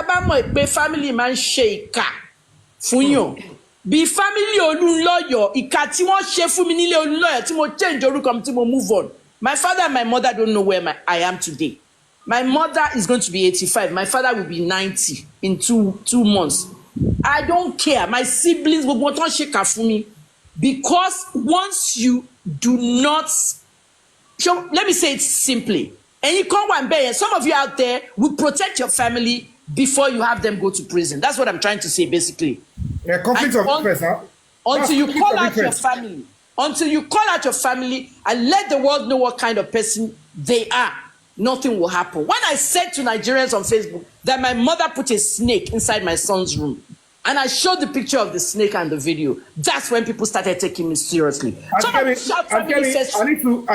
tá bá mọ̀ pé family man ṣe ìkà fún yàn. Bí family Olúnlọ́yọ̀ ìkà tí wọ́n ṣe fún mi nílé Olúnlọ́yọ̀ tí mo change orúkọ mi tí mo move on. My father and my mother don't know where I am today. My mother is going to be 85. My father will be 90 in two months. I don't care. My siblings will want to shake for me because once you do not, so let me say it simply. And you come one day, some of you out there will protect your family before you have them go to prison. That's what I'm trying to say, basically. Yeah, conflict of interest, huh? Until you call out your family. Until you call out your family and let the world know what kind of person they are, nothing will happen. When I said to Nigerians on Facebook that my mother put a snake inside my son's room, and I showed the picture of the snake and the video, that's when people started taking me seriously. I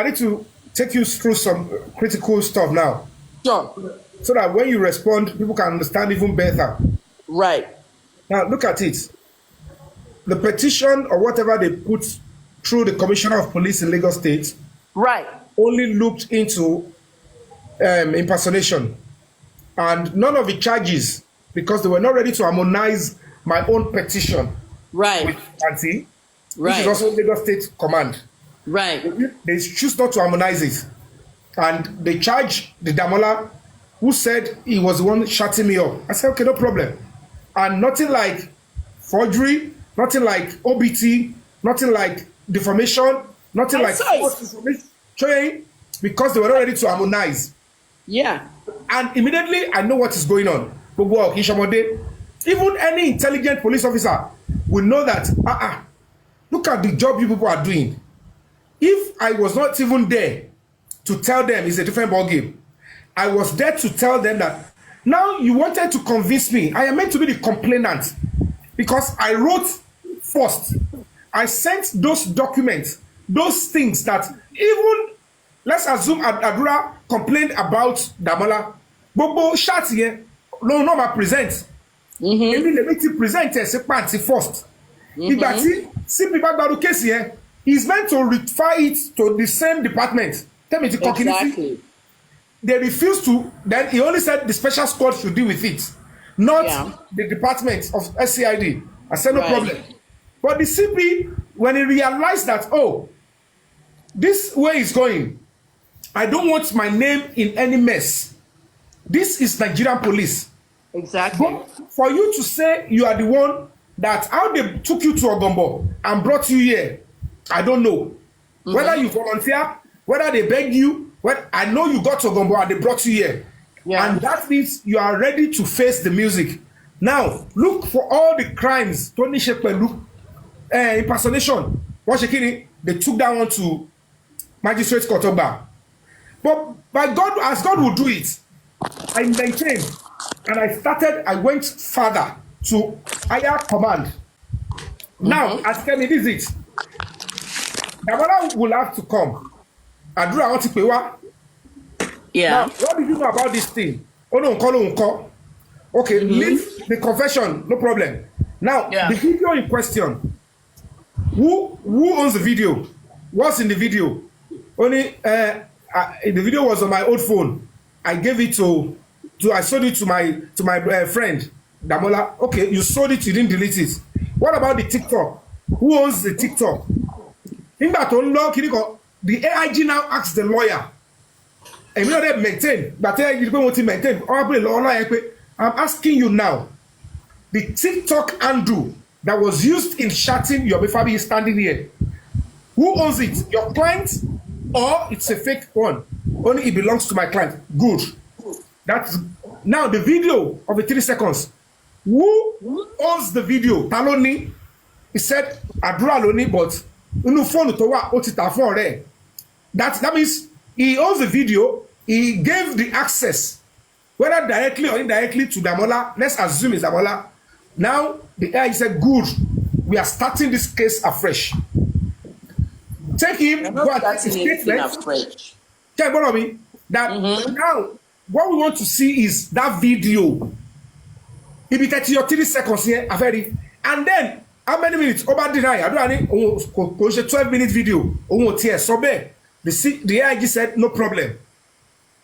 need to take you through some critical stuff now. Sure. So that when you respond, people can understand even better. Right. Now, look at it. The petition or whatever they put through the Commissioner of Police in Lagos State right. only looked into impersonation. And none of the charges, because they were not ready to harmonize my own petition right. with Auntie, right. which is also Lagos State Command. Right. They choose not to harmonize it. And they charge the Damola who said he was the one shutting me up. I said, okay, no problem. And nothing like forgery, nothing like OBT, nothing like defamation, nothing like false information, because they were not ready to harmonize. Yeah. And immediately I know what is going on. Even any intelligent police officer will know that, look at the job you people are doing. If I was not even there to tell them it's a different ballgame, I was there to tell them that now you wanted to convince me. I am meant to be the complainant because I wrote first. I sent those documents, those things that even, let's assume Adura complained about Damola. Bobo Shati, no present. Maybe let me present as a party first. Ibati, simply back case here, he's meant to refer it to the same department. Tell me the exactly. They refused to, then he only said the special squad should deal with it, not the department of SCID. I said, no problem. But the CP, when he realized that, oh, this way is going, I don't want my name in any mess. This is Nigerian police. Exactly. But for you to say you are the one that how they took you to Ogombo and brought you here, I don't know. Whether you volunteer, whether they beg you, I know you got to Ogombo and they brought you here. Yeah. And that means you are ready to face the music. Now, look for all the crimes. Tony Shepard, look, impersonation. They took that one to Magistrate Court. But by God, as God will do it, I maintained and I went further to higher command. Now, as Kenny is it, Damola will have to come. Adura want to pay. Yeah. Now, what did you know about this thing? Oh no, call. Okay, leave the confession, no problem. Now, the video in question. Who owns the video? What's in the video? Only the video was on my old phone. I gave it I sold it to my friend Damola. Okay, you sold it, you didn't delete it. What about the TikTok? Who owns the TikTok? In that the AIG now asks the lawyer. And we know they maintain, but AIG don't want to maintain. I'm asking you now. The TikTok handle that was used in chatting Yomi Fabayi is standing here. Who owns it? Your client, or it's a fake one? Only it belongs to my client. Good. That's now the video of the 3 seconds. Who owns the video? Taloni. He said Adura Loni, but that means he owns the video. He gave the access, whether directly or indirectly, to Damola. Let's assume it's Damola. Now the AI said, "Good, we are starting this case afresh." Take him. Go and take his statement. Check one of me. That now what we want to see is that video. It be 30 or 30 seconds here, and then how many minutes? Over deny. I don't know. 12-minute video. The AIG said no problem.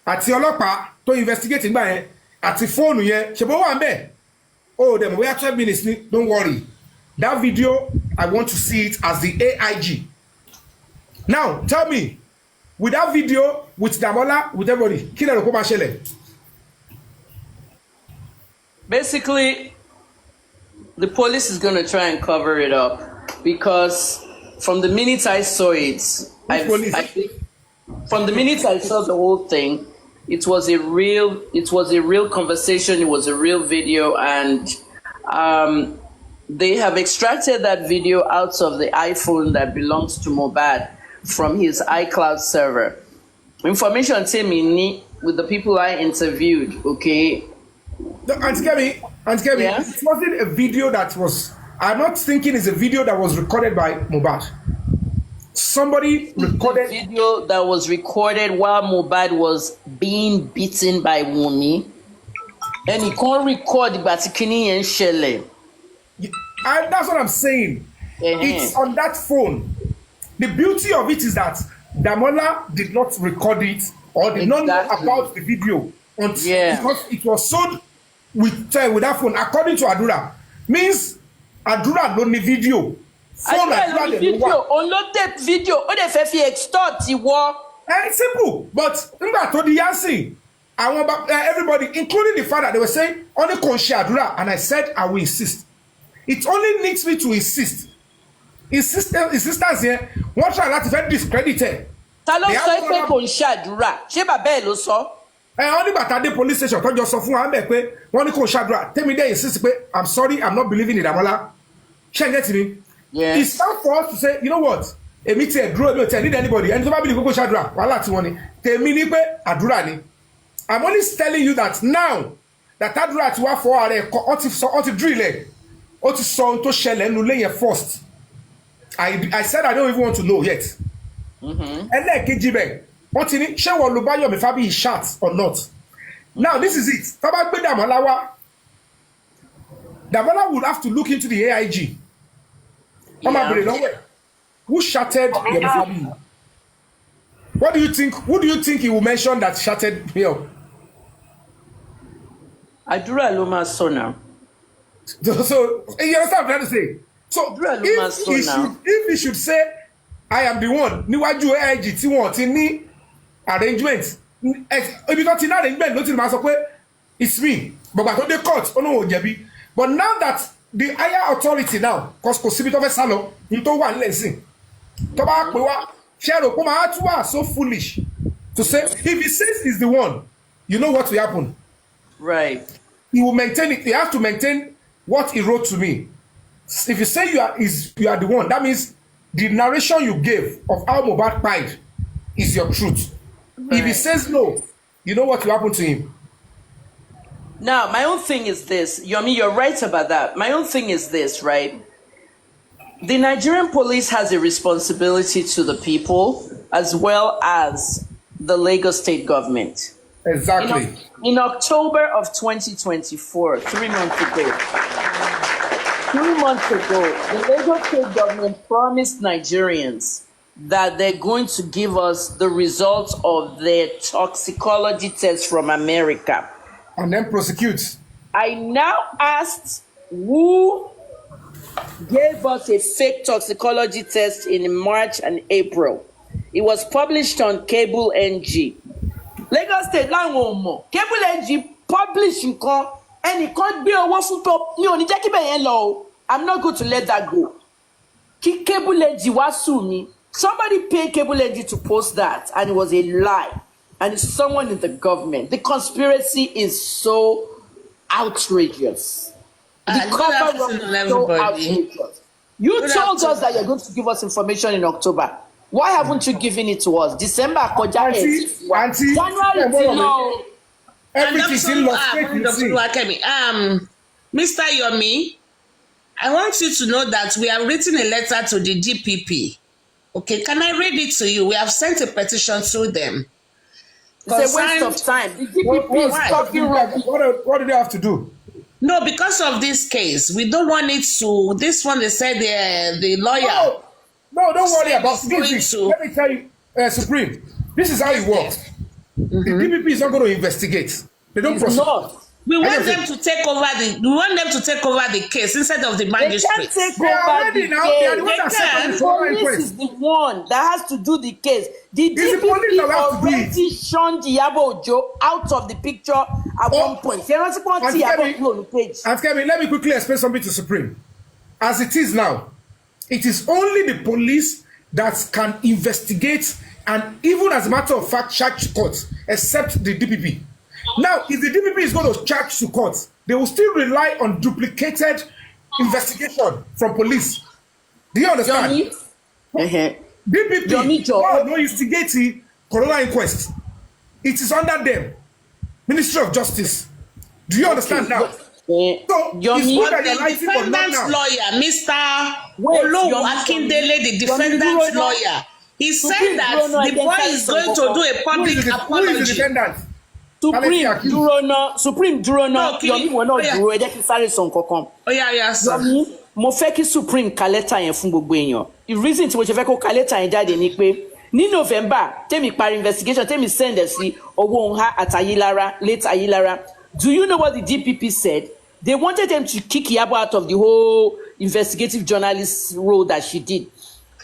At Yolopa to investigate in by àti fóònù yẹn ṣe bó wà ń bẹ̀. Oh, then we are 12 minutes. Don't worry. That video, I want to see it as the AIG. Now, tell me, with that video, with Damola, with everybody, kí lẹ rò kó máa ṣẹlẹ̀? Basically, the police is going to try and cover it up because from the minute I saw it, from the minute I saw the whole thing, it was a real conversation. It was a real video, and they have extracted that video out of the iPhone that belongs to Mohbad from his iCloud server. Information came in with the people I interviewed. Okay. Auntie Kemi, yeah? It wasn't a video that was. I'm not thinking it's a video that was recorded by Mohbad. Somebody recorded a video that was recorded while Mohbad was being beaten by Yomi, and he can't record the Batikini and Shele. That's what I'm saying. It's on that phone. The beauty of it is that Damola did not record it or did not know about the video because it was sold with that phone. According to Adura, means Adura don't need video. Adura video, on no tape video. O de fẹ́ fi extort ìwọ. It's simple, but nígbà tó di Yansin, everybody, including the father, they were saying only kò ṣe Adura, and I said I will insist. It only needs me to insist. Insistence here, wọ́n try láti fẹ́ discredit ẹ̀. Ta ló sọ pé kò ń ṣàdúrà? Ṣé bàbá ẹ̀ ló sọ? Wọ́n ní bàtà dé police station tọ́jọ́ sọ fún wa ń bẹ̀ pé wọ́n ní kò ń ṣàdúrà. Tẹ́mi dẹ́ insist pé I'm sorry, I'm not believing in Damola. Ṣé ẹ get me? It's time for us to say, you know what? Èmi tiẹ̀ dúró èmi ò tiẹ̀ need anybody. Ẹni tó bá believe kò ṣàdúrà wàhálà tí wọ́n ní. Tèmi ní pé àdúrà ni. I'm only telling you that now that àdúrà ti wá fọ́ ara ẹ̀ kọ́ ọ́ ti drill ẹ̀. Ó ti sọ ohun tó ṣẹlẹ̀ nínú ilé yẹn first. I said I don't even want to know yet. Ẹlẹ́ẹ̀kejì bẹ́ẹ̀ wọ́n ti ní ṣé wọ́n lo Yomi Fabayi chat or not. Now this is it. Tá bá gbé Damola wá, Damola would have to look into the AIG. Who shattered Yomi Fabayi? What do you think? Who do you think he will mention that shattered me up? Adura ló máa sọ now. So you understand what I'm trying to say? So if he should say, I am the one, níwájú AIG tí wọ́n ti ní arrangement. Ibi tó ti ní arrangement ló ti máa sọ pé it's me. Bàbá tó dé court, ó náà ò jẹ̀bi. But now that the higher authority now, cause kò síbi tó fẹ́ sá lọ, ní tó wà nílẹ̀ sí. Tó bá pè wá, ṣé rò pé máa tún wà so foolish to say, if he says he's the one, you know what will happen? Right. He will maintain it. He has to maintain what he wrote to me. If you say you are the one, that means the narration you gave of how Mohbad died is your truth. Right. If he says no, you know what will happen to him. Now, my own thing is this. Yomi, you're right about that. My own thing is this, right? The Nigerian police has a responsibility to the people as well as the Lagos state government. Exactly. In October of 2024, 3 months ago, 3 months ago, the Lagos state government promised Nigerians that they're going to give us the results of their toxicology test from America. And then prosecute. I now asked who gave us a fake toxicology test in March and April. It was published on Cable NG. Lagos State láwọn ò mọ̀. Cable NG publish nǹkan ẹnìkan gbé owó fún tó ní òní jẹ́ kí bẹ́ẹ̀ yẹn lọ o. I'm not going to let that go. Kí Cable NG wá sue mi. Somebody paid Cable NG to post that and it was a lie. And it's someone in the government. The conspiracy is so outrageous. The cover up is so outrageous. You told us that you're going to give us information in October. Why haven't you given it to us? December, January, everything's in lost. Mr. Yomi, I want you to know that we have written a letter to the DPP. Okay, can I read it to you? We have sent a petition to them. It's a waste of time. The DPP is talking rubbish. What do they have to do? No, because of this case, we don't want it to. This one, they said the lawyer. No, don't worry about this. Let me tell you, Supreme, this is how it works. The DPP is not going to investigate. They don't prosecute. We want them to take over the case instead of the magistrate. They can't take over the case. The police is the one that has to do the case. The DPP already shunned Iyabo Ojo out of the picture at one point. Auntie Kemi, let me quickly explain something to Supreme. As it is now, it is only the police that can investigate and even as a matter of fact charge to court, except the DPP. Now, if the DPP is going to charge to court, they will still rely on duplicated investigation from police. Do you understand? DPP no instigating coroner inquest. It is under them. Ministry of Justice. Do you understand now? So, the defendant's lawyer, Mr. Olowu Akindele, the defendant's lawyer, he said that the boy is going to do a public apology. Who is the defendant? Supreme dúró náà Yomi wọ́n náà dúró ẹ jẹ́ kí sáré sọ nǹkan kan. Yomi mo fẹ́ kí Supreme ka lẹ́tà yẹn fún gbogbo èèyàn. The reason tí mo ṣe fẹ́ kó ka lẹ́tà yẹn jáde ni pé ní November tèmi parí investigation tèmi send ẹ̀ sí Owónha àtàyílára late Ayílára. Do you know what the DPP said? They wanted them to kick Iyabo out of the whole investigative journalist role that she did.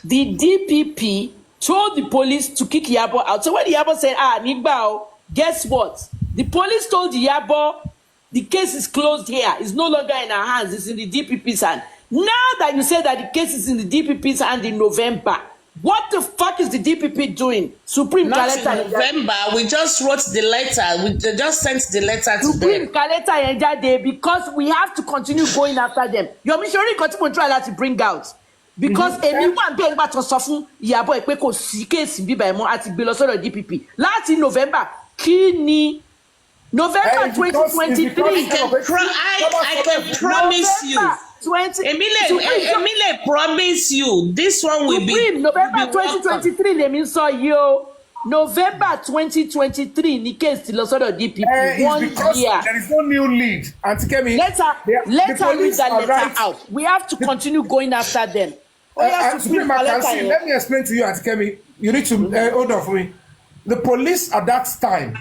The DPP told the police to kick Iyabo out. So when Iyabo said, nígbà guess what? The police told Iyabo the case is closed here. It's no longer in our hands. It's in the DPP's hand. Now that you say that the case is in the DPP's hand in November, what the fuck is the DPP doing? Supreme Not in November. We just wrote the letter. We just sent the letter to Supreme them. Because we have to continue going after them. Yomi Sori continue to try to bring out. Because anyone be able to suffer Iyabo pé kò sí case bí báyìí mọ́ àti gbé lọ sọ́dọ̀ DPP. Láti November kini November 2023. I can promise you. Emile promise you this one will be November 2023 lèmi sọ yìí o. November 2023 ní case ti lọ sọ́dọ̀ DPP 1 year. There is no new lead. Auntie Kemi, let her read that letter out. We have to continue going after them. Let me explain to you, Auntie Kemi. You need to hold on for me. The police at that time,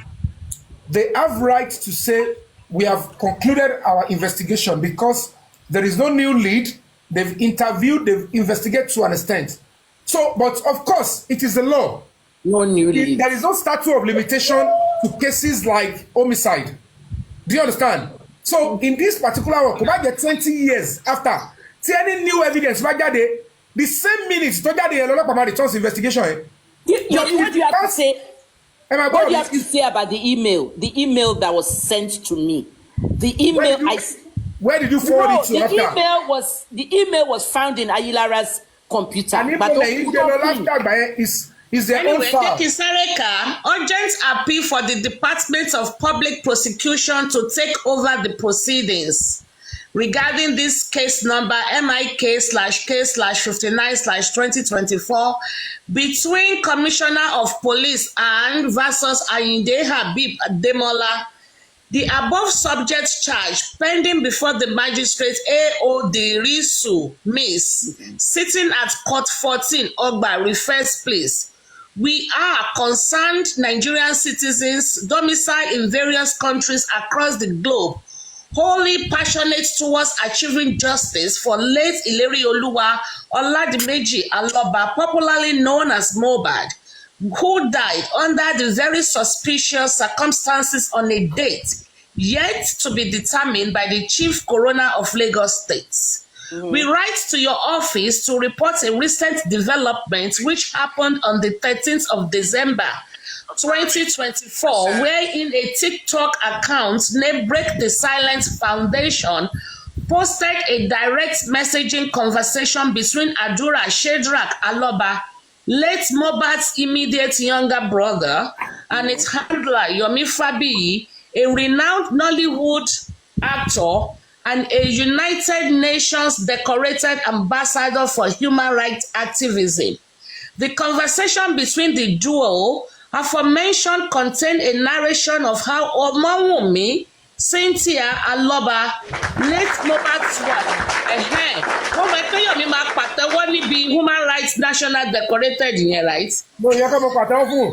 they have right to say we have concluded our investigation because there is no new lead. They've interviewed, they've investigated to an extent. So, but of course, it is the law. No new lead. There is no statute of limitation to cases like homicide. Do you understand? So, in this particular one, about the 20 years after, see any new evidence, the same minutes, what do you have to say? What do you have to say about the email? The email that was sent to me. The email where did you forward it to? The email was found in Ayilara's computer. Is their own file. Urgent appeal for the Department of Public Prosecution to take over the proceedings regarding this case number MIK/K/59/2024 between Commissioner of Police and versus Ayinde Habib Demola. The above subject charge pending before the magistrate A.O. Dirisu Miss sitting at court 14 Ogba Refers Place. We are concerned Nigerian citizens domiciled in various countries across the globe, wholly passionate towards achieving justice for late Ilerioluwa Oladimeji Aloba, popularly known as Mohbad, who died under the very suspicious circumstances on a date yet to be determined by the Chief Coroner of Lagos State. We write to your office to report a recent development which happened on the 13th of December 2024, wherein a TikTok account named Break the Silence Foundation posted a direct messaging conversation between Adura Shedrack Aloba, late Mohbad's immediate younger brother, and its handler Yomi Fabayi, a renowned Nollywood actor and a United Nations decorated ambassador for human rights activism. The conversation between the duo aforementioned contained a narration of how Omawumi Cynthia Aloba, late Mohbad's wife, wọ́n mọ̀ pé Yomi máa pàtẹ́wọ́ níbi human rights national decorated yẹn, right? No, yẹ ká mọ̀ pàtẹ́wọ́ fún.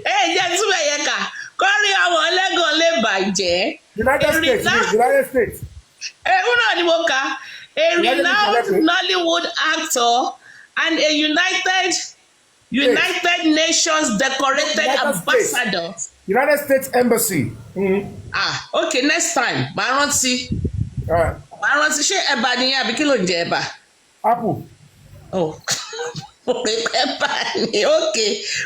Ẹ jẹ́ túbẹ̀ yẹ ká Kọ́rí àwọn ẹlẹ́gàn lè bàjẹ́. United States. Ẹ̀rú náà ni mo kà. A renowned Nollywood actor and a United Nations decorated ambassador. United States Embassy. Okay, next time. Màá rántí. Màá rántí ṣé ẹ̀bà nìyẹn àbí kí ló ń jẹ ẹ̀bà? Apple. Oh, okay.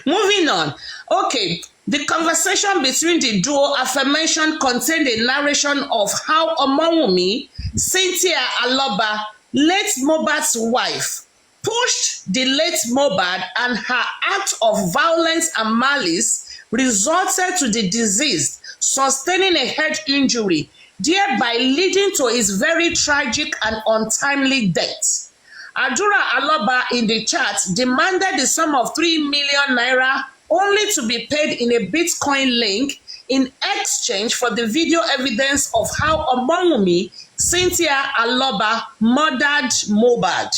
Moving on. Okay, the conversation between the duo aforementioned contained a narration of how Omowunmi, Cynthia Aloba, late Mohbad's wife, pushed the late Mohbad, and her act of violence and malice resulted to the deceased sustaining a head injury, thereby leading to his very tragic and untimely death. Adura Aloba in the chat demanded the sum of 3 million naira only to be paid in a Bitcoin link in exchange for the video evidence of how Omowunmi, Cynthia Aloba, murdered Mohbad.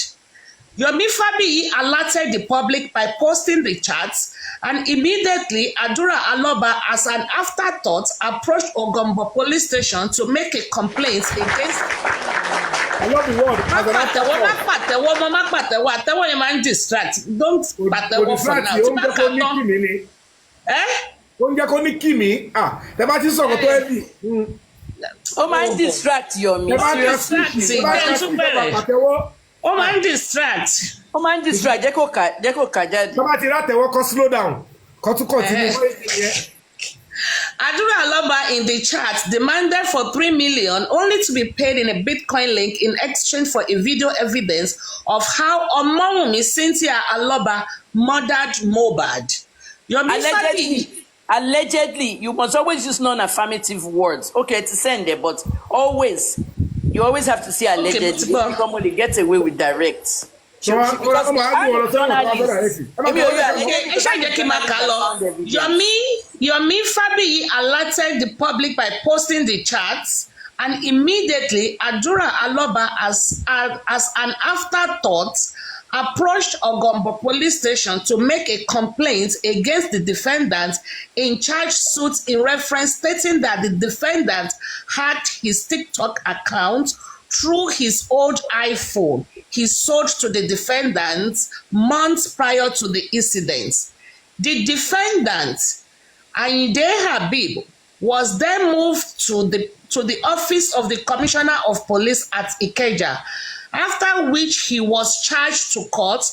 Yomi Fabayi alerted the public by posting the chats, and immediately Adura Aloba, as an afterthought, approached Ogombo police station to make a complaint against. I love the word. Má pàtẹ́wọ́, àtẹ́wọ́ yẹn máa ń distract. Don't pàtẹ́wọ́ for now. Ó ń jẹ́ kó ní kí mi. Tẹ bá ti sọ̀rọ̀ tó ẹ́ bì. Ó máa ń distract Yomi. Ó máa ń distract. Ó máa ń distract. Jẹ́ kó kà jáde. Tẹ bá ti rátẹ̀wọ́ kọ́ slow down. Kọ́ tún continue. Adura Aloba in the chat demanded for 3 million only to be paid in a Bitcoin link in exchange for a video evidence of how Omowunmi, Cynthia Aloba, murdered Mohbad. Allegedly, you must always use non-affirmative words. Okay, to send it, but you always have to say allegedly. Okay, you can only get away with direct. Yomi Fabayi alerted the public by posting the charts, and immediately Adura Aloba, as an afterthought, approached Ogombo police station to make a complaint against the defendant in charge suit in reference, stating that the defendant hacked his TikTok account through his old iPhone he sold to the defendant months prior to the incident. The defendant, Ayinde Habib, was then moved to the office of the Commissioner of Police at Ikeja, after which he was charged to court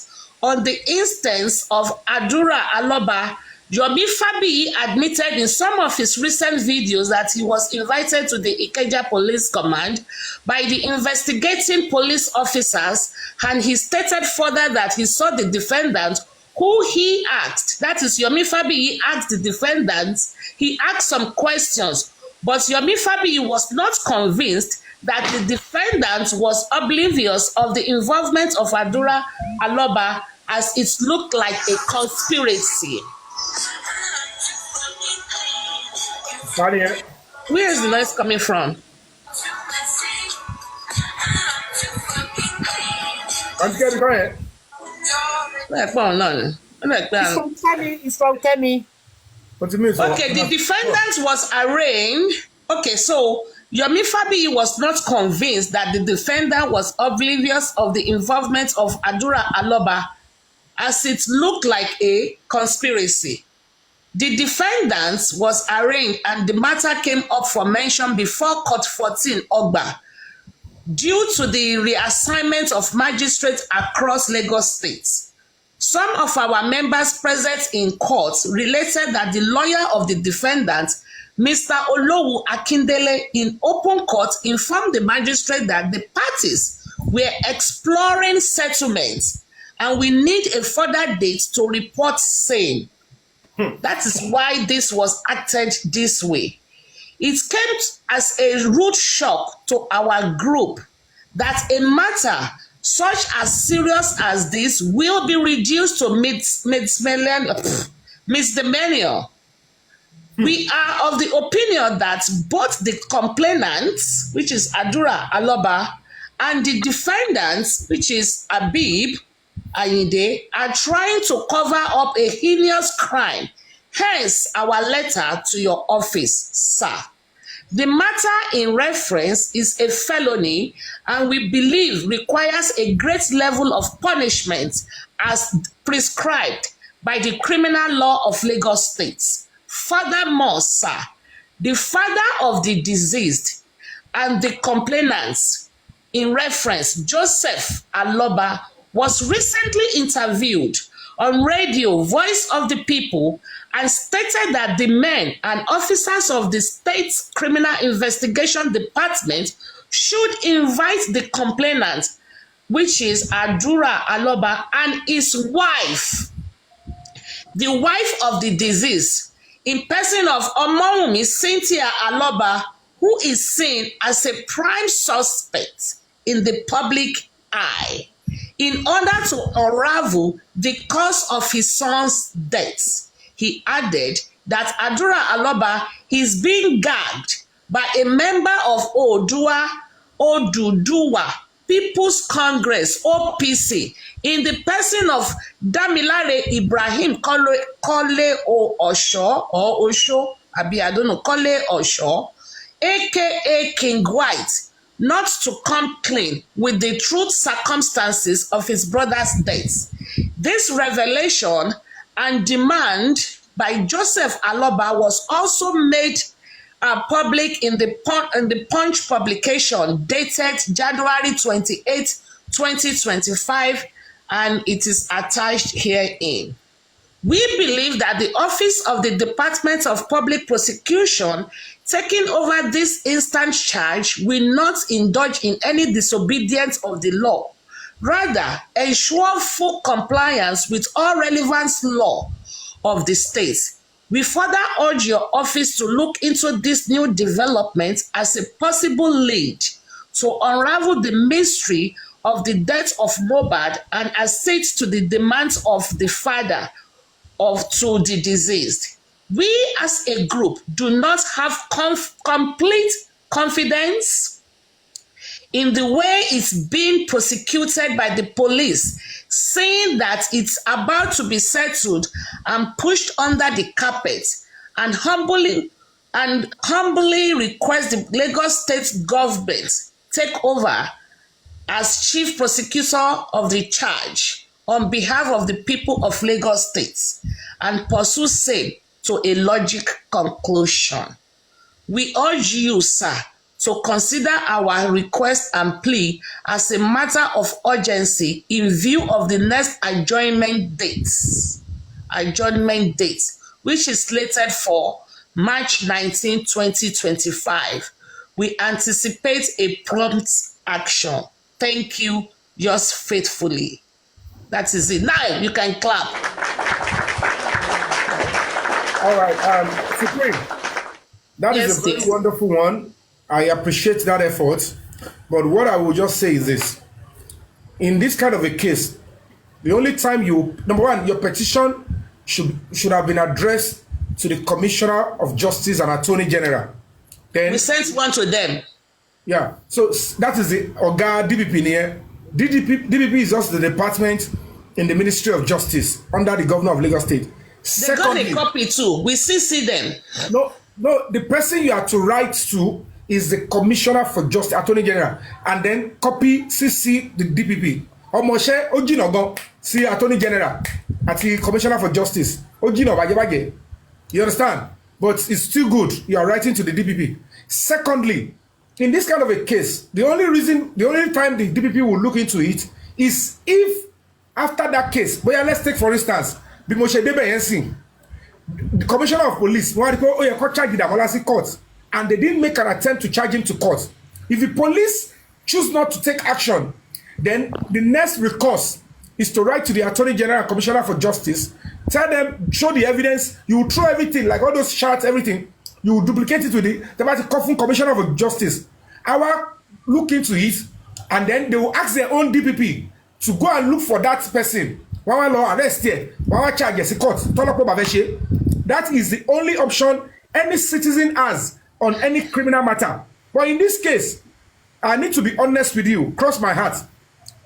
on the instance of Adura Aloba. Yomi Fabayi admitted in some of his recent videos that he was invited to the Ikeja Police Command by the investigating police officers, and he stated further that he saw the defendant, who he asked, that is Yomi Fabayi asked the defendant, he asked some questions, but Yomi Fabayi was not convinced that the defendant was oblivious of the involvement of Adura Aloba, as it looked like a conspiracy. Where is the noise coming from? It's from Kemi. Okay, the defendant was arraigned. Okay, so Yomi Fabayi was not convinced that the defendant was oblivious of the involvement of Adura Aloba, as it looked like a conspiracy. The defendant was arraigned and the matter came up for mention before Court 14 Ogba. Due to the reassignment of magistrates across Lagos State, some of our members present in court related that the lawyer of the defendant, Mr. Olowu Akindele, in open court informed the magistrate that the parties were exploring settlements and we need a further date to report same. That is why this was acted this way. It came as a rude shock to our group that a matter such as serious as this will be reduced to misdemeanor. We are of the opinion that both the complainants, which is Adura Aloba, and the defendants, which is Habib Ayinde, are trying to cover up a heinous crime Hence, our letter to your office, sir. The matter in reference is a felony and we believe requires a great level of punishment as prescribed by the criminal law of Lagos State. Furthermore, sir, the father of the deceased and the complainants in reference, Joseph Aloba, was recently interviewed on radio Voice of the People and stated that the men and officers of the State's Criminal Investigation Department should invite the complainant, which is Adura Aloba, and his wife, the wife of the deceased, in person of Omowumi Cynthia Aloba, who is seen as a prime suspect in the public eye, in order to unravel the cause of his son's death. He added that Adura Aloba is being gagged by a member of Oduduwa People's Congress, OPC, in the person of Damilare Ibrahim Kole Osho, or Osho, I don't know, Kole Osho, aka King White, not to come clean with the true circumstances of his brother's death. This revelation and demand by Joseph Aloba was also made public in the Punch publication dated January 28, 2025, and it is attached herein. We believe that the Office of the Department of Public Prosecution taking over this instant charge will not indulge in any disobedience of the law. Rather, ensure full compliance with all relevant law of the state. We further urge your office to look into this new development as a possible lead to unravel the mystery of the death of Mohbad and accede to the demands of the father to the deceased. We as a group do not have complete confidence in the way it's being prosecuted by the police, saying that it's about to be settled and pushed under the carpet, and humbly request the Lagos State government take over as chief prosecutor of the charge on behalf of the people of Lagos State and pursue same to a logic conclusion. We urge you, sir, to consider our request and plea as a matter of urgency in view of the next adjournment date, which is slated for March 19, 2025. We anticipate a prompt action. Thank you, yours faithfully. That is it. Now you can clap. All right, Supreme. That is a very wonderful one. I appreciate that effort. But what I will just say is this. In this kind of a case, the only time number one, your petition should have been addressed to the Commissioner of Justice and Attorney General. Then, we sent one to them. Yeah. So that is the Oga DPP here. DPP is just the department in the Ministry of Justice under the Governor of Lagos State. They got a copy too. We see them. No, the person you have to write to is the Commissioner for Justice, Attorney General, and then copy CC the DPP. Omoshe Ojinogo, see Attorney General at the Commissioner for Justice. Ojino Bagebage. You understand? But it's still good. You are writing to the DPP. Secondly, in this kind of a case, the only time the DPP will look into it is if after that case, but yeah, let's take for instance, the Commissioner of Police, charge the court, and they didn't make an attempt to charge him to court. If the police choose not to take action, then the next recourse is to write to the Attorney General and Commissioner for Justice, tell them, show the evidence, you will throw everything, like all those charts, everything, you will duplicate it with the Commissioner of Justice. I will look into it, and then they will ask their own DPP to go and look for that person. That is the only option any citizen has on any criminal matter. But in this case, I need to be honest with you, cross my heart.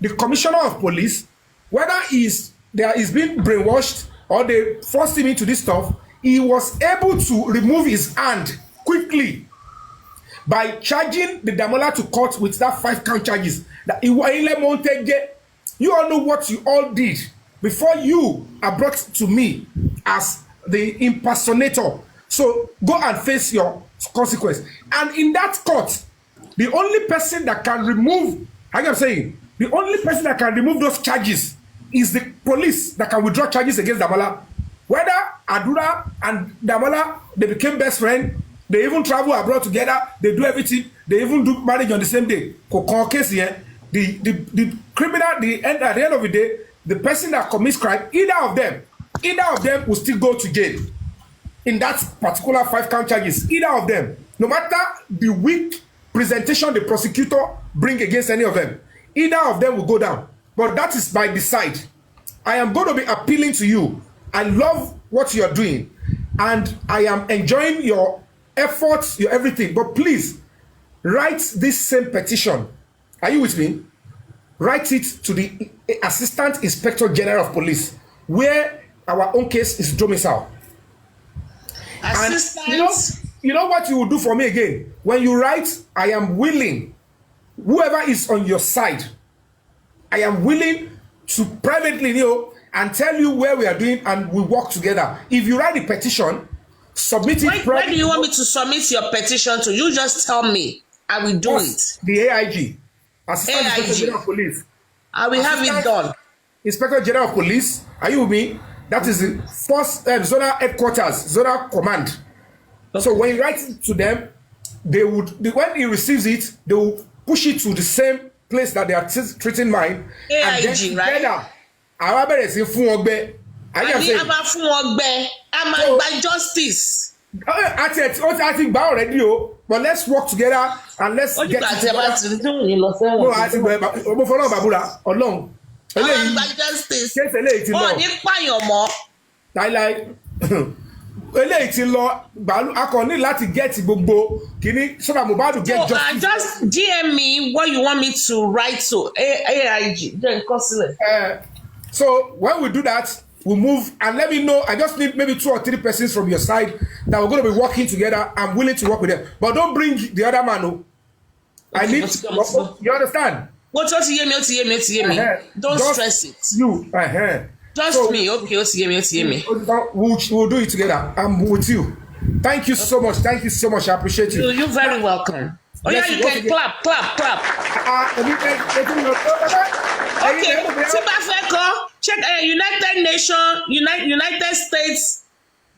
The Commissioner of Police, whether is being brainwashed or they forced him into this stuff, he was able to remove his hand quickly by charging the Damola to court with that 5-count charges. That you all know what you all did before you are brought to me as the impersonator. So go and face your consequence. And in that court, the only person that can remove, like I'm saying, the only person that can remove those charges is the police that can withdraw charges against Damola. Whether Adura and Damola, they became best friends, they even travel abroad together, they do everything, they even do marriage on the same day. The criminal, at the end of the day, the person that commits crime, either of them will still go to jail in that particular 5-count charges. Either of them, no matter the weak presentation the prosecutor bring against any of them, either of them will go down. But that is by the side. I am going to be appealing to you. I love what you are doing, and I am enjoying your efforts, your everything. But please, write this same petition. Are you with me? Write it to the Assistant Inspector General of Police, where our own case is domiciled. Assistant. And you know what you will do for me again? When you write, I am willing, whoever is on your side, I am willing to privately, and tell you where we are doing, and we work together. If you write the petition, submit it. Where do you want me to submit your petition to? You just tell me. I will do it. The AIG. Assistant Inspector General of Police. I will have it done. Inspector General of Police, are you with me? That is the first zonal headquarters, zonal command. Okay. So when you write it to them, when he receives it, they will push it to the same place that they are treating mine. AIG, and then together, àwọn abẹ́rẹ́ sí fún ọgbẹ́. Àbí àbá fún ọgbẹ́, a máa gba justice. Àti gbà already o, but let's work together and let's get it together. No, àti gbà ọmọ fọlọ́n bàbúrà ọlọ́run. Àwọn gba justice. Kéèsì eléyìí ti lọ. Wọ́n ní pààyàn mọ́. Láíláí. Eléyìí ti lọ gbàlú akọni láti get gbogbo kìíní so that Mohbad get justice. So just DM me what you want me to write to AIG. Then consider. So when we do that, we move and let me know. I just need maybe 2 or 3 persons from your side that we're going to be working together. I'm willing to work with them, but don't bring the other man. No, I need. You understand? What me? Don't stress it. You. Just so, me. Okay, me. We'll do it together. I'm with you. Thank you so much. Thank you so much. I appreciate you. You're very welcome. Oh yes, yeah, you can clap. Okay, check United Nations, United States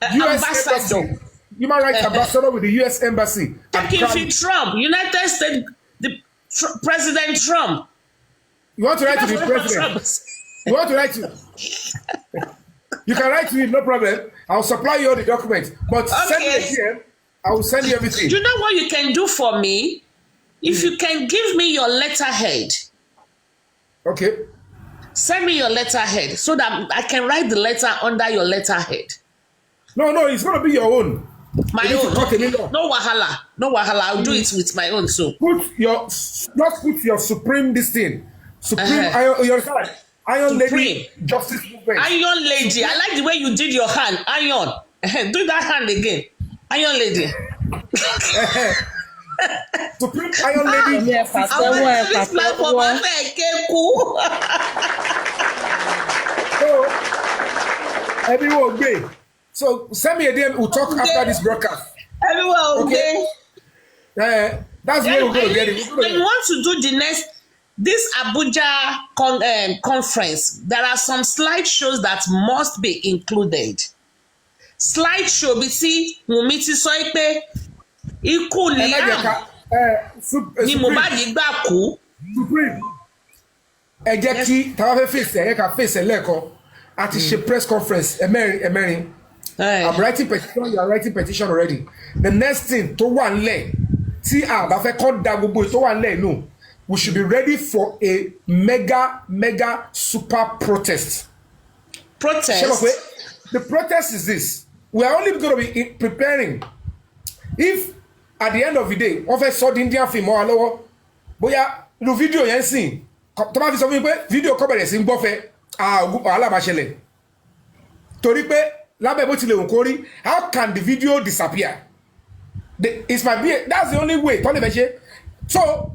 ambassador. Human rights ambassador with the U.S. Embassy. Check Trump, United States, President Trump. You want to write to the president? You want to write to? You can write to me, no problem. I'll supply you all the documents. But send me a DM. I will send you everything. Do you know what you can do for me? If you can give me your letterhead. Okay. Send me your letterhead so that I can write the letter under your letterhead. No, it's going to be your own. My own. No wahala. I'll do it with my own too. Put your supreme this thing. Supreme Iron Lady Justice Movement. Iron Lady. I like the way you did your hand. Iron. Do that hand again. Iron Lady. Supreme Iron Lady. This platform So everyone okay. So send me a DM. We'll talk after this broadcast. Everyone okay. That's where we're going to get it. When you want to do this Abuja conference, there are some slideshows that must be included. Slideshow bí tí Wunmi ti sọ pé ikú Liam ni Mohbad gbà kú. Supreme. Ẹ jẹ́ kí táwa fẹ́ fèsì ẹ ká fèsì lẹ́ẹ̀kan àti ṣe press conference ẹ̀mẹ́rin. I'm writing petition, you are writing petition already. The next thing tó wà nílẹ̀ tí a bá fẹ́ kọ́ da gbogbo tó wà nílẹ̀ inú. We should be ready for a mega super protest. The protest is this. We are only going to be preparing. If at the end of the day, wọ́n fẹ́ sọ di Indian film or lọ́wọ́, bóyá inú fídíò yẹn sìn, tó bá fi sọ fún mi pé fídíò kọ́ bẹ̀rẹ̀ sí ń gbọ́fẹ́, wàhálà máa ṣẹlẹ̀. Torí pé how can the video disappear? It's my that's the only way. So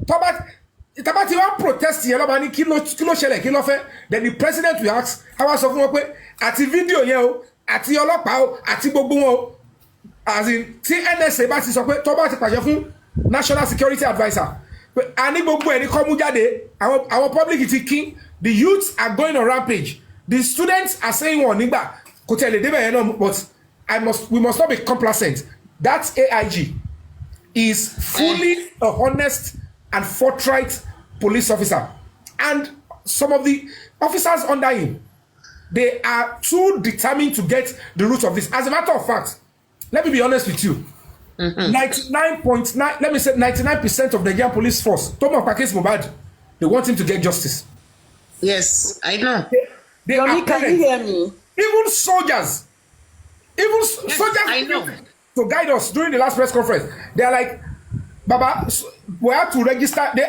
Tabati wa protest yẹn lọ́ba ní kí ló ṣẹlẹ̀ kí ló fẹ́. Then the president will ask, àwa sọ fún wọn pé àti fídíò yẹn o àti ọlọ́pàá o àti gbogbo wọn o, as in tí NSA bá ti sọ pé tó bá ti pàṣẹ fún National Security Adviser pé a ní gbogbo ẹ̀ ní kọ́ mú jáde, àwọn public ti kí, the youths are going on rampage, the students are saying wọn nígbà kò tẹ̀lé débẹ̀ yẹn náà, but we must not be complacent. That AIG is fully a honest and forthright police officer, and some of the officers under him, they are too determined to get the root of this. As a matter of fact, let me be honest with you, 99.9, let me say 99% of the Nigerian police force, Tomo Pakis Mubad, they want him to get justice. Yes, I know. They Yomi, can you hear me? Even soldiers, yes, I know. To guide us during the last press conference, they are like, Baba, we have to register. They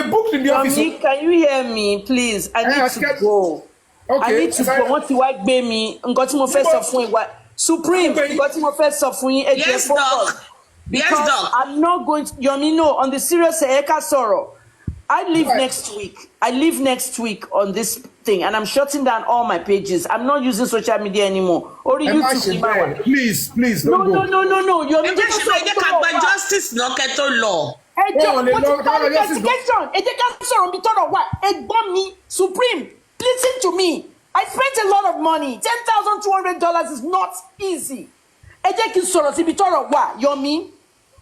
booked in the office. Yomi, can you hear me, please? I need to go. Okay. I need to go. Want to work, baby? Got to first of all, Supreme. Got to first of all. Yes, dog. Yes, dog. I'm not going to. Yomi, no. On the serious, Eka Soro. I leave next week. I leave next week on this thing, and I'm shutting down all my pages. I'm not using social media anymore. Or YouTube. Please, no. You're justice no keto law. Investigation. Supreme. Listen to me. I spent a lot of money. $10,200 is not easy. Yomi,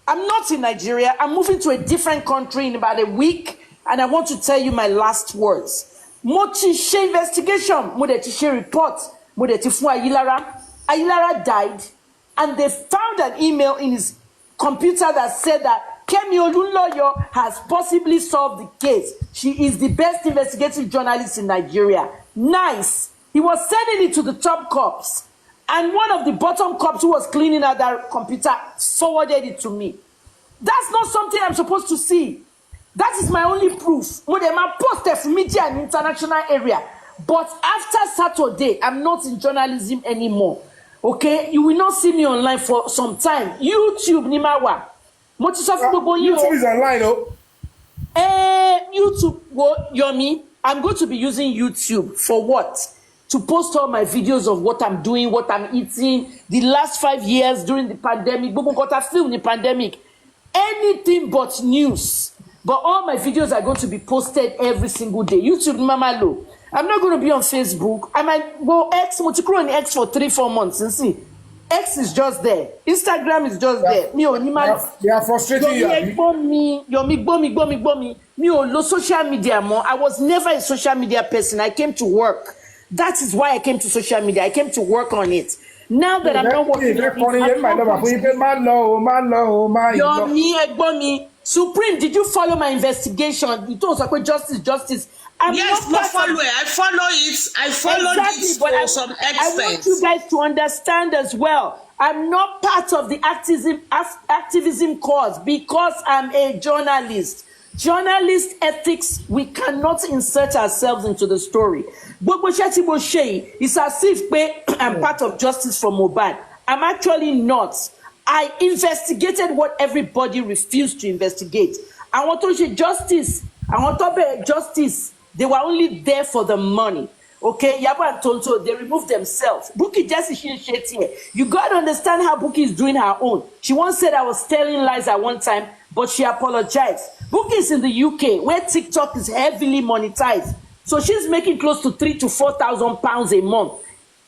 I'm not in Nigeria. I'm moving to a different country in about a week. And I want to tell you my last words. Mochi she investigation, Modeti she report, Modeti fu Ayilara. Ayilara died, and they found an email in his computer that said that Kemi Olunloyo has possibly solved the case. She is the best investigative journalist in Nigeria. Nice. He was sending it to the top cops, and one of the bottom cops who was cleaning out that computer forwarded it to me. That's not something I'm supposed to see. That is my only proof. When they posted for media in international area. But after Saturday, I'm not in journalism anymore. Okay? You will not see me online for some time. YouTube, Nimawa. YouTube is online, oh. YouTube, Yomi. I'm going to be using YouTube for what? To post all my videos of what I'm doing, what I'm eating. The last 5 years during the pandemic. Film the pandemic. Anything but news. But all my videos are going to be posted every single day. YouTube, Mama Lo. I'm not going to be on Facebook. I might go X, on X for 3-4 months and see. X is just there. Instagram is just there. They are frustrating you. Yomi. Me social media more. I was never a social media person. I came to work. That is why I came to social media. I came to work on it. Now that I'm not working on it, Supreme, did you follow my investigation? You told us justice. Yes, I follow it. I follow it for some extent. I want you guys to understand as well. I'm not part of the activism cause because I'm a journalist. Journalist ethics, we cannot insert ourselves into the story. It's as if I'm part of justice for Mohbad. I'm actually not. I investigated what everybody refused to investigate. I want to say justice. I want to be justice. They were only there for the money. Okay, Yabo and Tonto, they removed themselves. Buki just here. You got to understand how Buki is doing her own. She once said I was telling lies at one time, but she apologized. Buki is in the UK, where TikTok is heavily monetized. So she's making close to 3,000 to 4,000 pounds a month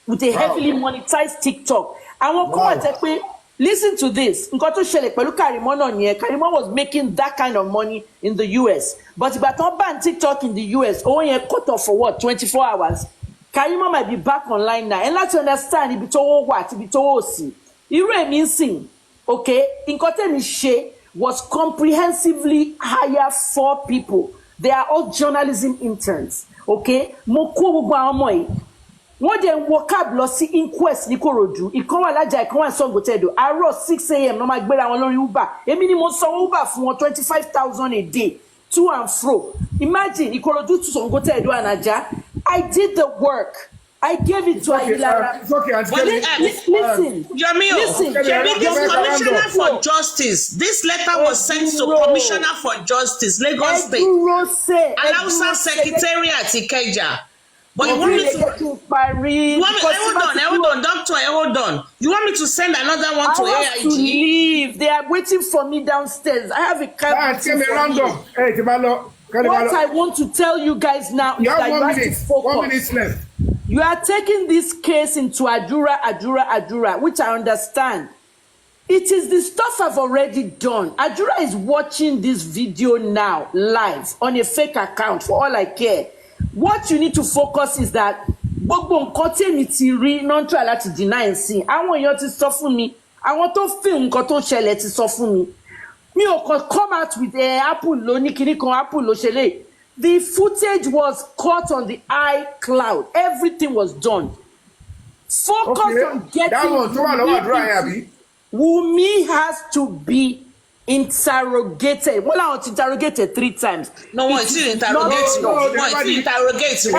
with a heavily monetized TikTok. I want to listen to this. Karimo was making that kind of money in the US. But if I don't ban TikTok in the US, cut off for what? 24 hours. Karimo might be back online now. And let's understand if it's all what, if it's all see. It means okay, Inkote She was comprehensively hire 4 people. They are all journalism interns. Okay? Wọ́n dẹ̀ walk up lọ sí inquest ní Kòròdú. Ìkan wà lájà, ìkan wà Sàngótẹ́dọ̀. Àárọ̀ 6 a.m. ló máa gbéra wọn lórí Uber. Èmi ni mo sanwó Uber fún wọn 25,000 a day, to and fro. Imagine Ìkòròdú to Sàngótẹ́dọ̀ and Ajah. I did the work. I gave it to Ayilara. It's okay, Auntie Kemi. Listen. Yomi, Listen. this Commissioner for Justice. This letter was sent to Commissioner for Justice, Lagos State. Alausa Secretariat, Ikeja. But you want me to hold on, doctor, hold on. You want me to send another one to AIG? I have to leave. They are waiting for me downstairs. I have a cab. What I want to tell you guys now is that you have to focus. 1 minute left. You are taking this case into Adura, which I understand. It is the stuff I've already done. Adura is watching this video now, live, on a fake account, for all I care. What you need to focus is that gbogbo nǹkan tèmi ti rí non try láti deny sí. Àwọn èèyàn ti sọ fún mi. Àwọn tó film nǹkan tó ṣẹlẹ̀ ti sọ fún mi. Mi ò kàn come out with Apple ló ní kíní kan Apple ló ṣẹlẹ̀. The footage was caught on the iCloud. Everything was done. Focus on getting that one. Wumi has to be interrogated. Well, I was interrogated 3 times. No one still interrogate you. No one still interrogate you.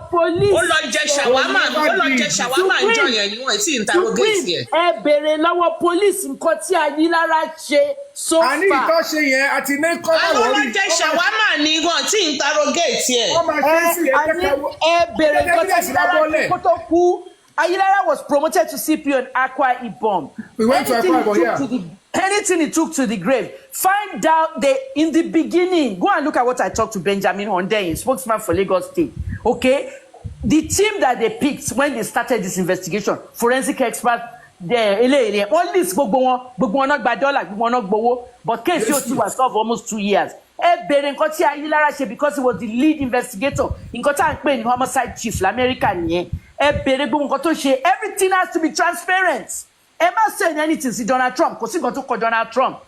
Police. Ó lọ jẹ shawarma ìjọ yẹn ni wọ́n still interrogate yẹn. Ẹ bèrè lọ́wọ́ police nǹkan tí Ayilara ṣe so far. Àní ìtọ́ ṣe yẹn àti ní kọ́ bá wọlé. Àwọn lọ jẹ shawarma ni wọ́n still interrogate yẹn. Wọ́n máa ṣe sí ẹ bèrè nǹkan tí Ayilara kó tó kú. Ayilara was promoted to CPO in Akwa Ibom. We went to Akwa Ibom, yeah. Anything he took to the grave. Find out in the beginning. Go and look at what I talked to Benjamin Hundeyin, spokesman for Lagos State. Okay? The team that they picked when they started this investigation, forensic expert, all this, gbogbo wọn náà gba dollar, gbogbo wọn náà gbowó. But case yóò was solved almost 2 years. Ẹ bèrè nǹkan tí Ayilara ṣe because he was the lead investigator. Nǹkan tá à ń pè ní homicide chief l'America nìyẹn. Ẹ bèrè gbogbo nǹkan tó ṣe. Everything has to be transparent. Am I saying anything to Donald Trump? Because going to call Donald Trump.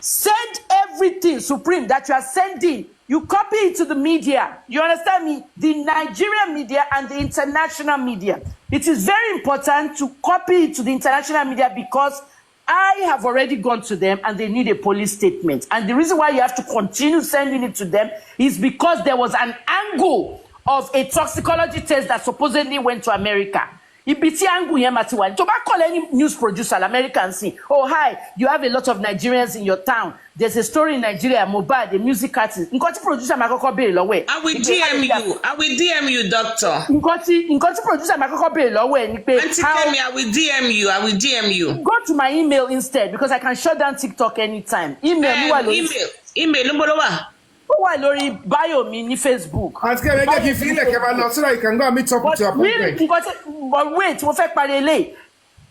Send everything, Supreme, that you are sending. You copy it to the media. You understand me? The Nigerian media and the international media. It is very important to copy it to the international media because I have already gone to them and they need a police statement. And the reason why you have to continue sending it to them is because there was an angle of a toxicology test that supposedly went to America. Ibiti angu yẹn ma ti wà. To bá call any news producer American say, oh hi, you have a lot of Nigerians in your town. There's a story in Nigeria, Mohbad, the music artist. Nǹkan tí producer ma kọ́kọ́ béèrè lọ́wọ́ ẹ̀. I will DM you, doctor. Nǹkan tí producer ma kọ́kọ́ béèrè lọ́wọ́ ẹ̀ ni pé. Auntie Kemi, I will DM you. Go to my email instead because I can shut down TikTok anytime. Email ló bolo wà. Ó wà lórí bio mi ní Facebook. Auntie Kemi, get you feel like about so that you can go and meet up with your appointment. But wait, mo fẹ́ parí eléyìí.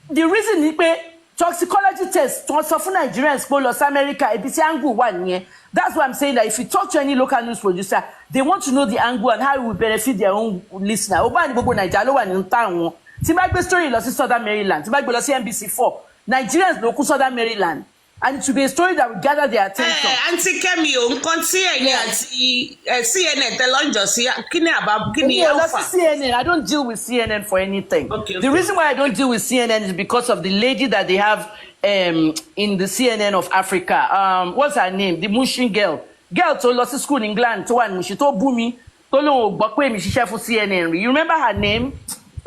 The reason ni pé toxicology test tó sọ fún Nigerians pé Los America ibi tí angle wà nìyẹn. That's why I'm saying that if you talk to any local news producer, they want to know the angle and how it will benefit their own listener. Ó bá ní gbogbo Naija ló wà ní town wọn. Tí bá gbé story lọ sí Southern Maryland, tí bá gbé lọ sí NBC4, Nigerians ló kú Southern Maryland. And it will be a story that will gather their attention. Auntie Kemi, nǹkan tí ẹ̀yin àti CNN tẹ lọ́njọ́ sí kíni alpha. CNN, I don't deal with CNN for anything. Okay. The reason why I don't deal with CNN is because of the lady that they have in the CNN of Africa. What's her name? The Mushin girl. Girl tó lọ sí school in England tó wà ní Mushin tó bú mi tó lóun ò gbọ́ pé mi ṣiṣẹ́ fún CNN. You remember her name?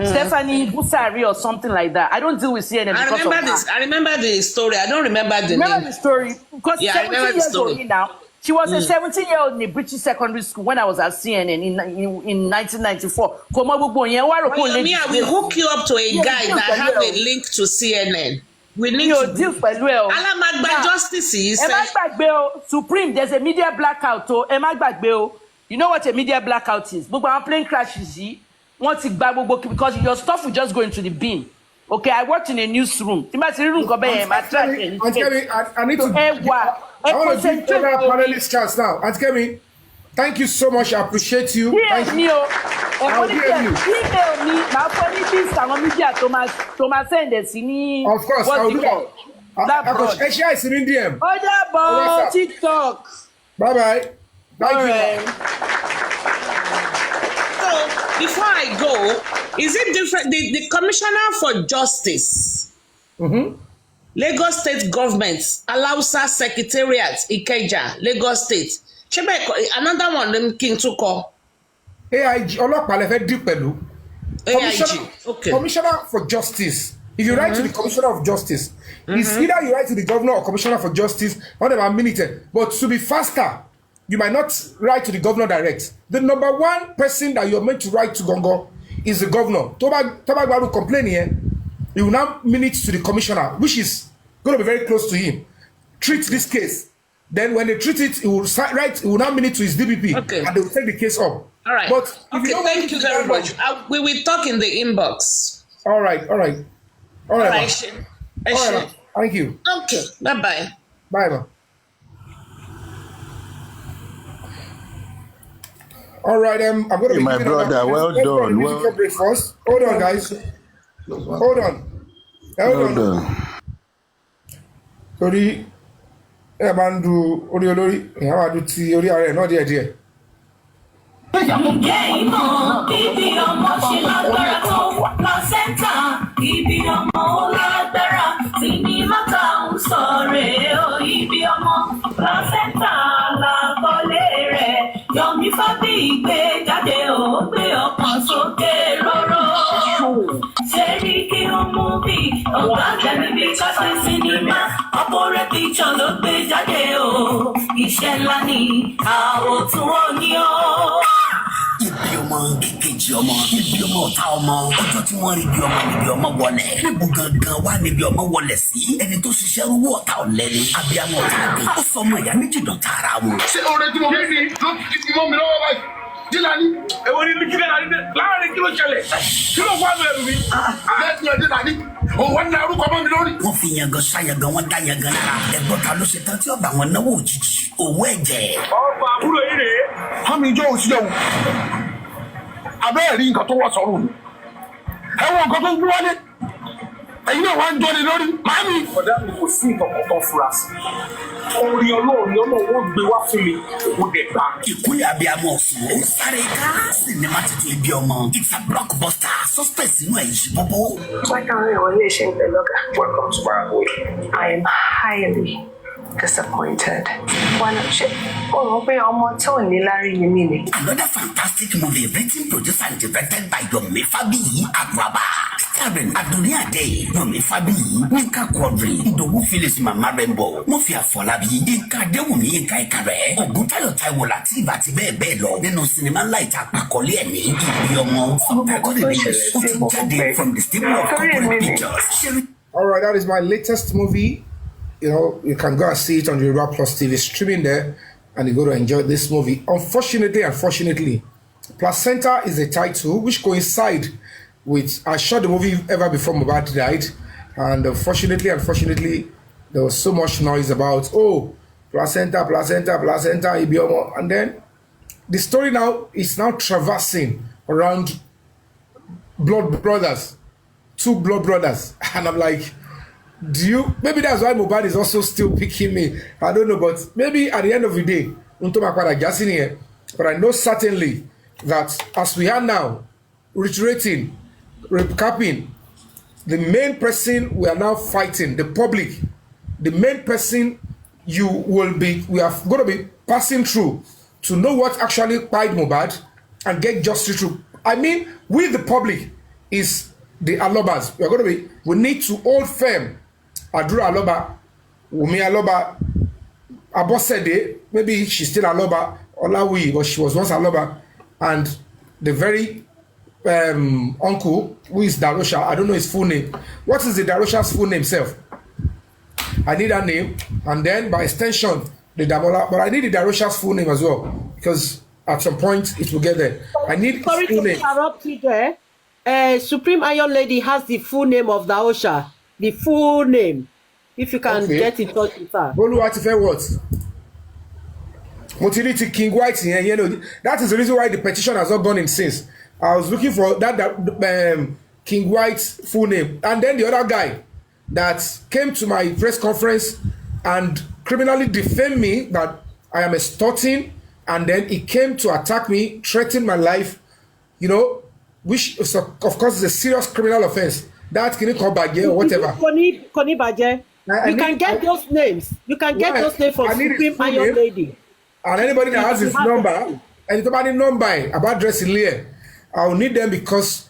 Stephanie Busari or something like that. I don't deal with CNN because of her. I remember the story. I don't remember the name. Remember the story? Because 17 years old now. She was a 17-year-old in a British secondary school when I was at CNN in 1994. Yomi, I will hook you up to a guy that have a link to CNN. We need to deal with Alamagba justice is. Supreme, there's a media blackout. You know what a media blackout is? Plane crashes. Because your stuff will just go into the bin. Okay, I worked in a newsroom. I need to I want to give other panelists chance now. Auntie Kemi, thank you so much. I appreciate you. Thank you. I'll hear you. Email me. Of course, I'll do that. Asia is in India. TikTok. Bye-bye. Thank you. Before I go, is it different? The Commissioner for Justice, Lagos State Government, Alausa Secretariat, Ikeja, Lagos State. Another one, them King Tuko. AIG, ọlọ́pàá lẹ fẹ́ dì pẹ̀lú. AIG, okay. Commissioner for Justice. If you write to the Commissioner of Justice, it's either you write to the Governor or Commissioner for Justice, whatever minute. But to be faster, you might not write to the Governor direct. The number one person that you're meant to write to Gongo is the Governor. Toba will complain here. He will now minute to the Commissioner, which is going to be very close to him. Treat this case. Then when they treat it, he will now minute to his DPP, and they will take the case up. All right. But okay, thank you very much. We will talk in the inbox. All right. All right. Thank you. Okay. Bye. Bye. All right. I'm going to be my brother. Well done. Well first. Hold on, guys. Hold on. Sorry. Ẹ máa ń du orí olórí, ìyá máa du ti orí ara ẹ̀ náà díẹ̀díẹ̀. Ǹjẹ́ ìmọ̀ bíbí ọmọ ṣe lágbára tó placenta ibi ọmọ ó lágbára sinimá tá ń sọ̀rọ̀ o ibi ọmọ placenta làkọlé rẹ̀ Yomi Fabayi gbé jáde ó gbé ọkàn sókè rọ́rọ́ ṣé rí kí ó mú bí ọ̀gá àgbẹ̀ níbi káṣí sinimá ọ̀pọ̀rẹ́ picture ló gbé jáde o iṣẹ́ ńlá ni àwòtún òní o. Ibi ọmọ kékejì ọmọ ibi ọmọ ọ̀tá ọmọ ọjọ́ tí wọ́n rí ibi ọmọ níbi ọmọ wọlé níbo gangan wá níbi ọmọ wọlé sí ẹni tó ṣiṣẹ́ owó ọ̀tá ọ̀lẹ́ni abiyamọ ọ̀tá àgbẹ̀ ó sọ ọmọ ìyá méjì dọ̀tá ara wọn. ṣé oore tí mo fi ní ló ti mọ́ mi lọ́wọ́ báyìí Dílàní èwo ni kílẹ̀ náà ní láàárín kí ló ṣẹlẹ̀ kí ló wá lọ ẹ̀rù mi. bẹ́ẹ̀ ni Dílàní òun wọ́n ní arúgbó mọ́ mi lórí. wọ́n fi yangan ṣayangan wọ́n dá yangan lára ẹ̀gbọ́n ta ló ṣe tán tí ọba àwọn náwó òjijì owó ẹ̀jẹ̀. ọba àbúrò yìí rèé hàmì ìjọ òṣìṣẹ́ abẹ́ẹ̀ rí nǹkan tó wọ́ sọ́rùn ni ẹ̀wọ̀n nǹkan tó ń gbé wálé ẹ̀yin náà wá ń jọ́ni lórí màámi. ọ̀dà mi kò sí nǹkan kan tó fura sí orí ọlọ́run ó gbé wá fún mi òun dẹ̀ gbà. ìkúlẹ̀ abiyamọ ọ̀sùn ó sáré ká sinimá tuntun ibi ọmọ it's a blockbuster suspense inú ẹ̀ yìí bọ́bọ́. Welcome to Fabayi. I am highly disappointed. Why not shit? Another fantastic movie written, produced and directed by Yomi Fabayi Agraba. Starring Aduniade, Yomi Fabayi, Nika Quadri, Idowu Phyllis Mama Rainbow, Mofia Folabi, Inka Dewumi Inka Ikare, Ogutayo Taiwo Latif àti bẹ́ẹ̀ bẹ́ẹ̀ lọ nínú sinimá ńlá ìtàkùnkọ̀lé ẹ̀mí ìbí ọmọ subtitled release ó ti jáde from the stable of corporate pictures. All right, that is my latest movie. You know, you can go and see it on the Yoruba Plus TV streaming there, and you're going to enjoy this movie. Unfortunately, Placenta is a title which coincide with, I shot the movie ever before Mohbad died, and unfortunately, there was so much noise about, oh, placenta, Ibiomo, and then the story now is now traversing around blood brothers, two blood brothers, and I'm like, maybe that's why Mohbad is also still picking me. I don't know, but maybe at the end of the day, but I know certainly that as we are now reiterating, recapping, the main person we are now fighting, the public, the main person we are going to be passing through to know what actually pied Mohbad and get justice through. I mean, we the public is the Alobas. We need to hold firm. Adura Aloba, Wumi Aloba, Abosede, maybe she's still Aloba, Olawi, but she was once Aloba, and the very uncle, who is Darosha, I don't know his full name. What is the Darosha's full name, self? I need that name, and then by extension, the Damola, but I need the Darosha's full name as well, because at some point it will get there. I need his full name. Interrupt you there. Supreme Iron Lady has the full name of Darosha. The full name, if you can get in touch with her. Boluwatife what? Motility King White, you know, that is the reason why the petition has not gone in since. I was looking for that King White's full name, and then the other guy that came to my press conference and criminally defamed me that I am extorting, and then he came to attack me, threaten my life, you know, which is, of course is a serious criminal offense. That can come back here or whatever. Koni Baje. You can get those names. You can get those names from Supreme Iron Lady. And anybody that has his number, anybody number about dressing here, I will need them because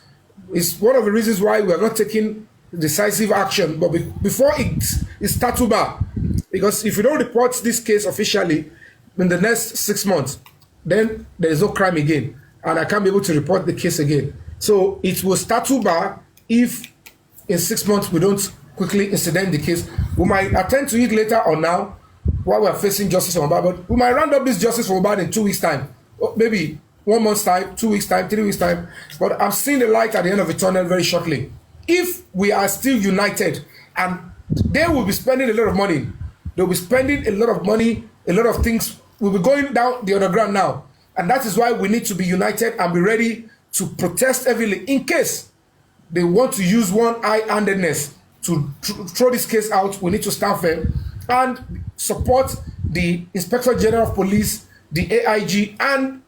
it's one of the reasons why we are not taking decisive action. But before it's tatuba, because if you don't report this case officially in the next 6 months, then there is no crime again, and I can't be able to report the case again. So it will tatuba if in 6 months we don't quickly incident the case. We might attend to it later or now while we are facing justice for Mohbad, but we might round up this justice for Mohbad in 2 weeks' time, or maybe 1 month's time, 2 weeks' time, 3 weeks' time. But I'm seeing the light at the end of the tunnel very shortly. If we are still united, and they will be spending a lot of money, they'll be spending a lot of money, a lot of things will be going down the underground now. And that is why we need to be united and be ready to protest heavily in case they want to use one-handedness to throw this case out. We need to stand firm and support the Inspector General of Police, the AIG, and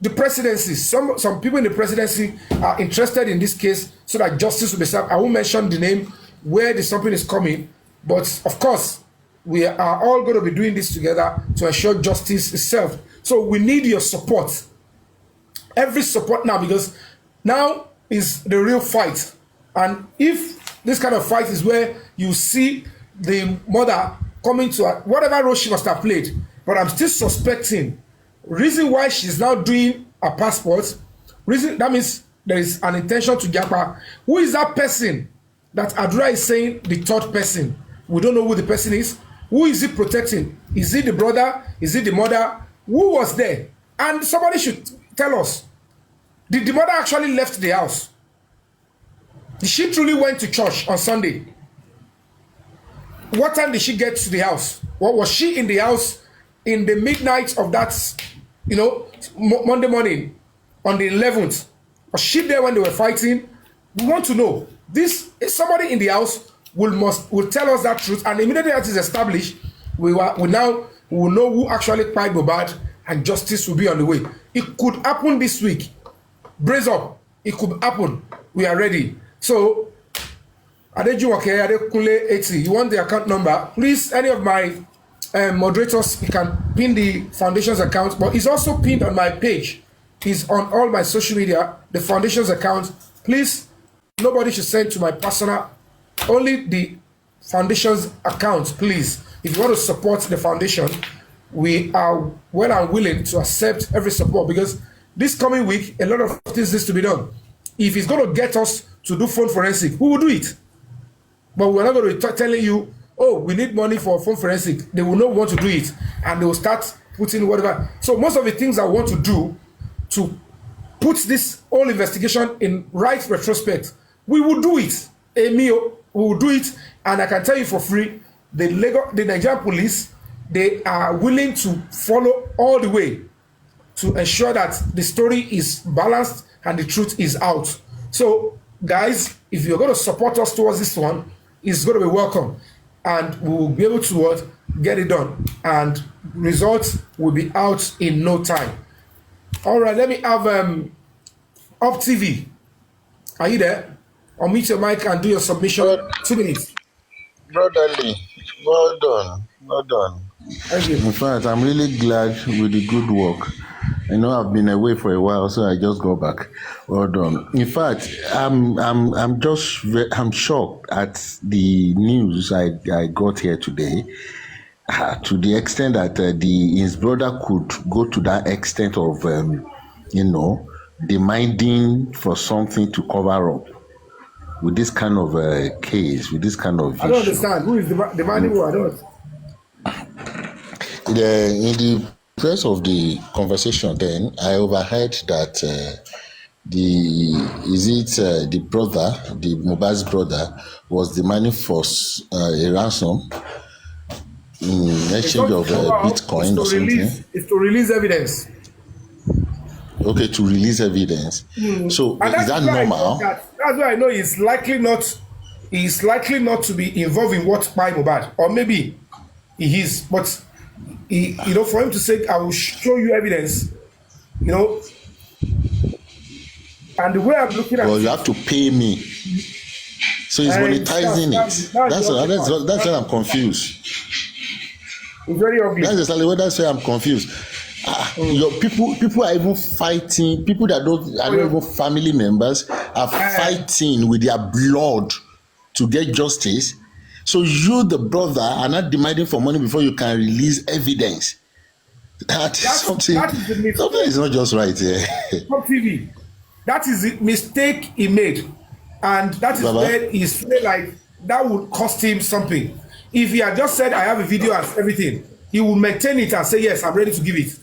the presidency. Some people in the presidency are interested in this case so that justice will be served. I won't mention the name where the something is coming, but of course, we are all going to be doing this together to ensure justice is served. So we need your support. Every support now, because now is the real fight. And if this kind of fight is where you see the mother coming to her, whatever role she must have played, but I'm still suspecting reason why she's now doing a passport, reason that means there is an intention to japa. Who is that person that Adura is saying the third person? We don't know who the person is. Who is he protecting? Is it the brother? Is it the mother? Who was there? And somebody should tell us. Did the mother actually left the house? Did she truly went to church on Sunday? What time did she get to the house? What was she in the house in the midnight of that, Monday morning on the 11th? Was she there when they were fighting? We want to know. This is somebody in the house will tell us that truth, and immediately that is established, we will know who actually cried Mohbad, and justice will be on the way. It could happen this week. Brace up. It could happen. We are ready. So, Adejuwake Adekunle 80. You want the account number? Please, any of my moderators, you can pin the foundation's account, but it's also pinned on my page. It's on all my social media, the foundation's account. Please, nobody should send to my personal, only the foundation's account, please. If you want to support the foundation, we are well and willing to accept every support, because this coming week, a lot of things needs to be done. If it's going to get us to do phone forensic, we will do it. But we're not going to be telling you, oh, we need money for phone forensic. They will not want to do it, and they will start putting whatever. So most of the things I want to do to put this whole investigation in right retrospect, we will do it. Emio, we will do it, and I can tell you for free, the Nigerian police, they are willing to follow all the way to ensure that the story is balanced and the truth is out. So, guys, if you're going to support us towards this one, it's going to be welcome, and we will be able to get it done, and results will be out in no time. All right, let me have Up TV. Are you there? Unmute your mic and do your submission. 2 minutes. Brotherly, well done. Well done. Thank you. In fact, I'm really glad with the good work. I know I've been away for a while, so I just go back. Well done. In fact, I'm shocked at the news I got here today, to the extent that his brother could go to that extent of demanding for something to cover up with this kind of case, with this kind of issue. I don't understand. Who is demanding what? I don't. In the press of the conversation, then I overheard that the brother, the Mohbad's brother, was demanding for a ransom in exchange of Bitcoin or something. It's to release evidence. Okay, to release evidence. So is that normal? That's why I know he's likely not to be involved in what by Mohbad, or maybe he is, but for him to say, I will show you evidence, and the way I'm looking at it. Well, you have to pay me. So he's monetizing it. That's why I'm confused. It's very ugly. That's why I'm confused. Your people are even fighting. People that are not even family members are fighting with their blood to get justice. So you, the brother, are not demanding for money before you can release evidence. That's something. That is the mistake. Something is not just right here. TV. That is the mistake he made, and that is where he's like that would cost him something. If he had just said, "I have a video and everything," he would maintain it and say, "Yes, I'm ready to give it."